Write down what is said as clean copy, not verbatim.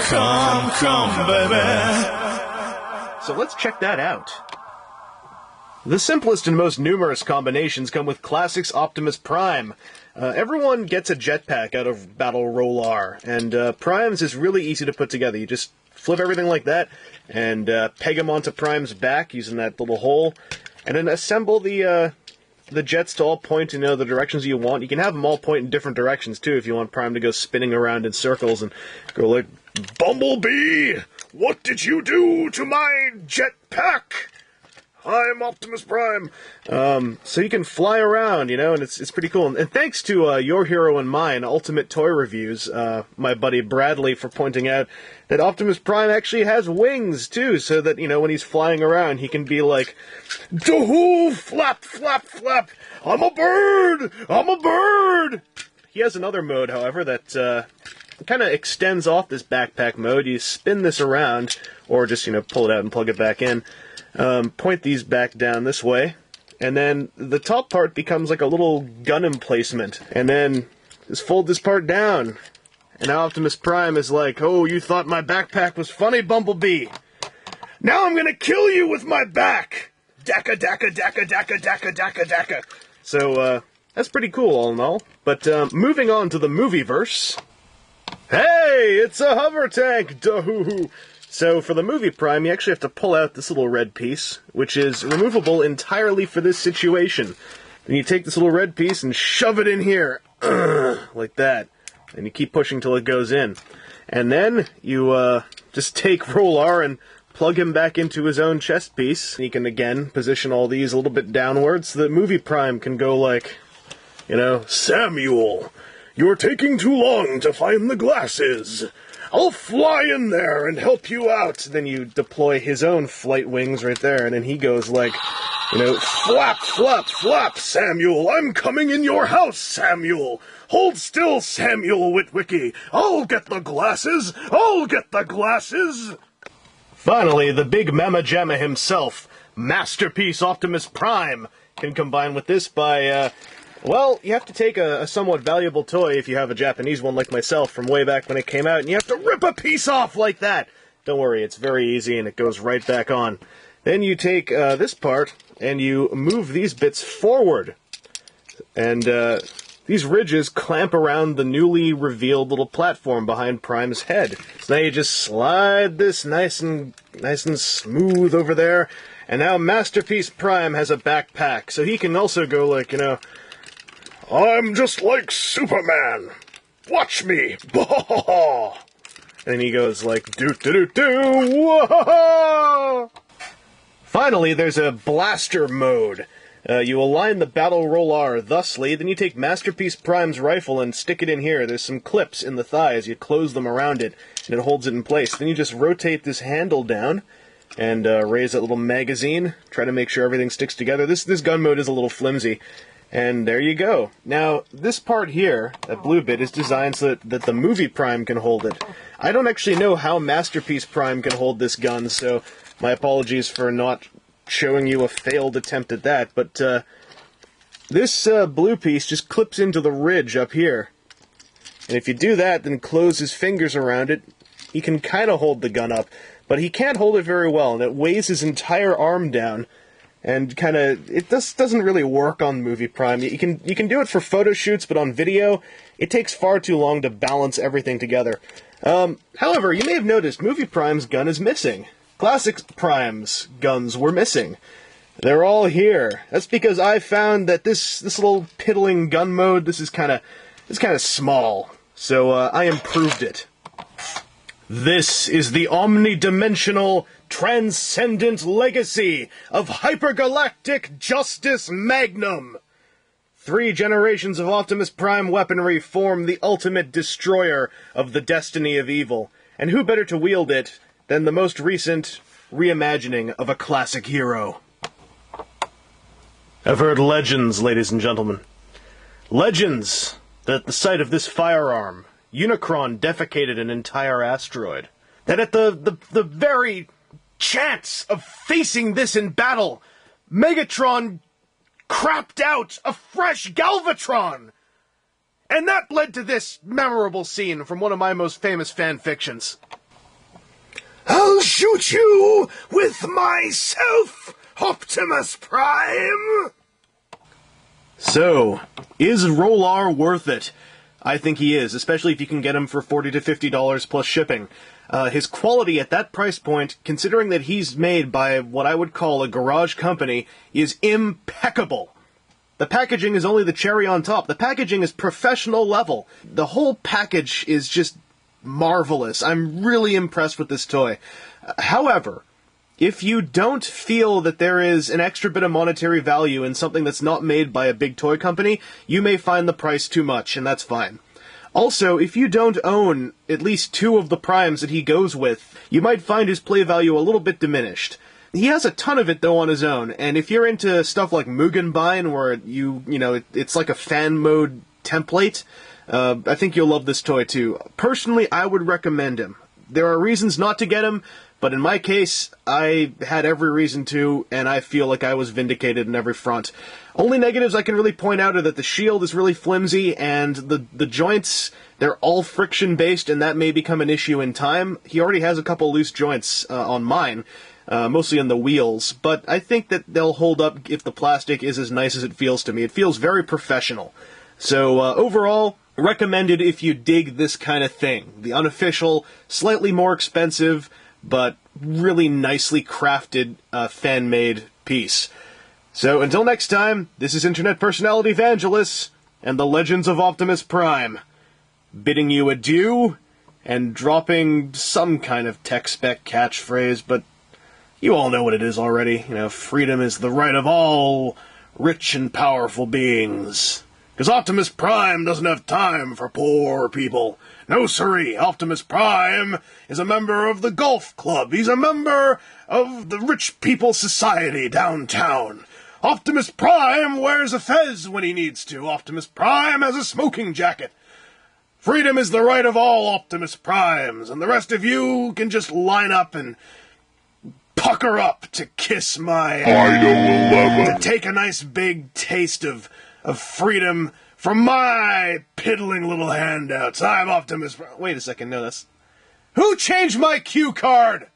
Come, baby. So let's check that out. The simplest and most numerous combinations come with Classic's Optimus Prime. Everyone gets a jetpack out of Battle Rollar, and Prime's is really easy to put together. You just flip everything like that, and peg them onto Prime's back using that little hole, and then assemble the jets to all point in the directions you want. You can have them all point in different directions, too, if you want Prime to go spinning around in circles and go like, "Bumblebee, what did you do to my jetpack? I'm Optimus Prime." So you can fly around, and it's pretty cool. And thanks to Your Hero and Mine, Ultimate Toy Reviews, my buddy Bradley, for pointing out that Optimus Prime actually has wings, too, so that, when he's flying around, he can be like, "Doo-hoo, flap, flap, flap, I'm a bird, I'm a bird!" He has another mode, however, that kind of extends off this backpack mode. You spin this around, or just, pull it out and plug it back in. Point these back down this way, and then the top part becomes like a little gun emplacement, and then just fold this part down, and now Optimus Prime is like, "Oh, you thought my backpack was funny, Bumblebee? Now I'm gonna kill you with my back! Daka, daka, daka, daka, daka, daka, daka." So, that's pretty cool, all in all. But, moving on to the movieverse. Hey, it's a hover tank! Dahoo! So, for the movie Prime, you actually have to pull out this little red piece, which is removable entirely for this situation. Then you take this little red piece and shove it in here, like that. And you keep pushing till it goes in. And then you just take Rollar and plug him back into his own chest piece. You can, again, position all these a little bit downwards so that movie Prime can go like, "Samuel, you're taking too long to find the glasses. I'll fly in there and help you out." Then you deploy his own flight wings right there, and then he goes like, "Flap, flap, flap, Samuel, I'm coming in your house, Samuel. Hold still, Samuel Witwicky. I'll get the glasses, I'll get the glasses." Finally, the big mamma jamma himself, Masterpiece Optimus Prime, can combine with this by, well, you have to take a somewhat valuable toy, if you have a Japanese one like myself, from way back when it came out, and you have to rip a piece off like that. Don't worry, it's very easy, and it goes right back on. Then you take this part, and you move these bits forward. And these ridges clamp around the newly revealed little platform behind Prime's head. So now you just slide this nice and smooth over there, and now Masterpiece Prime has a backpack, so he can also go like, "I'm just like Superman. Watch me." And he goes like, "Do-do-do-do, whoa!" Finally, there's a blaster mode. You align the Battle Rollar thusly, then you take Masterpiece Prime's rifle and stick it in here. There's some clips in the thighs. You close them around it, and it holds it in place. Then you just rotate this handle down and raise that little magazine. Try to make sure everything sticks together. This gun mode is a little flimsy. And there you go. Now, this part here, that blue bit, is designed so that the movie Prime can hold it. I don't actually know how Masterpiece Prime can hold this gun, so my apologies for not showing you a failed attempt at that. But this blue piece just clips into the ridge up here. And if you do that, then close his fingers around it, he can kind of hold the gun up. But he can't hold it very well, and it weighs his entire arm down. And it just doesn't really work on Movie Prime. You can do it for photo shoots, but on video, it takes far too long to balance everything together. However, you may have noticed Movie Prime's gun is missing. Classic Prime's guns were missing. They're all here. That's because I found that this little piddling gun mode, this is kind of small. So I improved it. This is the omnidimensional, transcendent legacy of hypergalactic Justice Magnum. 3 generations of Optimus Prime weaponry form the ultimate destroyer of the destiny of evil. And who better to wield it than the most recent reimagining of a classic hero? I've heard legends, ladies and gentlemen. Legends that at the sight of this firearm, Unicron defecated an entire asteroid. That at the very chance of facing this in battle, Megatron crapped out a fresh Galvatron! And that led to this memorable scene from one of my most famous fan fictions. I'll shoot you with myself, Optimus Prime! So, is Rollar worth it? I think he is, especially if you can get him for $40 to $50 plus shipping. His quality at that price point, considering that he's made by what I would call a garage company, is impeccable. The packaging is only the cherry on top. The packaging is professional level. The whole package is just marvelous. I'm really impressed with this toy. However, if you don't feel that there is an extra bit of monetary value in something that's not made by a big toy company, you may find the price too much, and that's fine. Also, if you don't own at least 2 of the Primes that he goes with, you might find his play value a little bit diminished. He has a ton of it, though, on his own, and if you're into stuff like Mugenbein, where it's like a fan mode template, I think you'll love this toy, too. Personally, I would recommend him. There are reasons not to get him, but in my case, I had every reason to, and I feel like I was vindicated in every front. Only negatives I can really point out are that the shield is really flimsy, and the joints, they're all friction-based, and that may become an issue in time. He already has a couple loose joints on mine, mostly on the wheels, but I think that they'll hold up if the plastic is as nice as it feels to me. It feels very professional. So, overall, recommended if you dig this kind of thing. The unofficial, slightly more expensive, but really nicely crafted, fan-made piece. So, until next time, this is Internet Personality Vangelus and the Legends of Optimus Prime, bidding you adieu and dropping some kind of tech-spec catchphrase, but you all know what it is already. Freedom is the right of all rich and powerful beings. Because Optimus Prime doesn't have time for poor people. No siree, Optimus Prime is a member of the golf club. He's a member of the rich people society downtown. Optimus Prime wears a fez when he needs to. Optimus Prime has a smoking jacket. Freedom is the right of all Optimus Primes, and the rest of you can just line up and pucker up to kiss my ass, to take a nice big taste of freedom from my piddling little handouts. I'm Optimus Prime. Wait a second, no, that's... Who changed my cue card?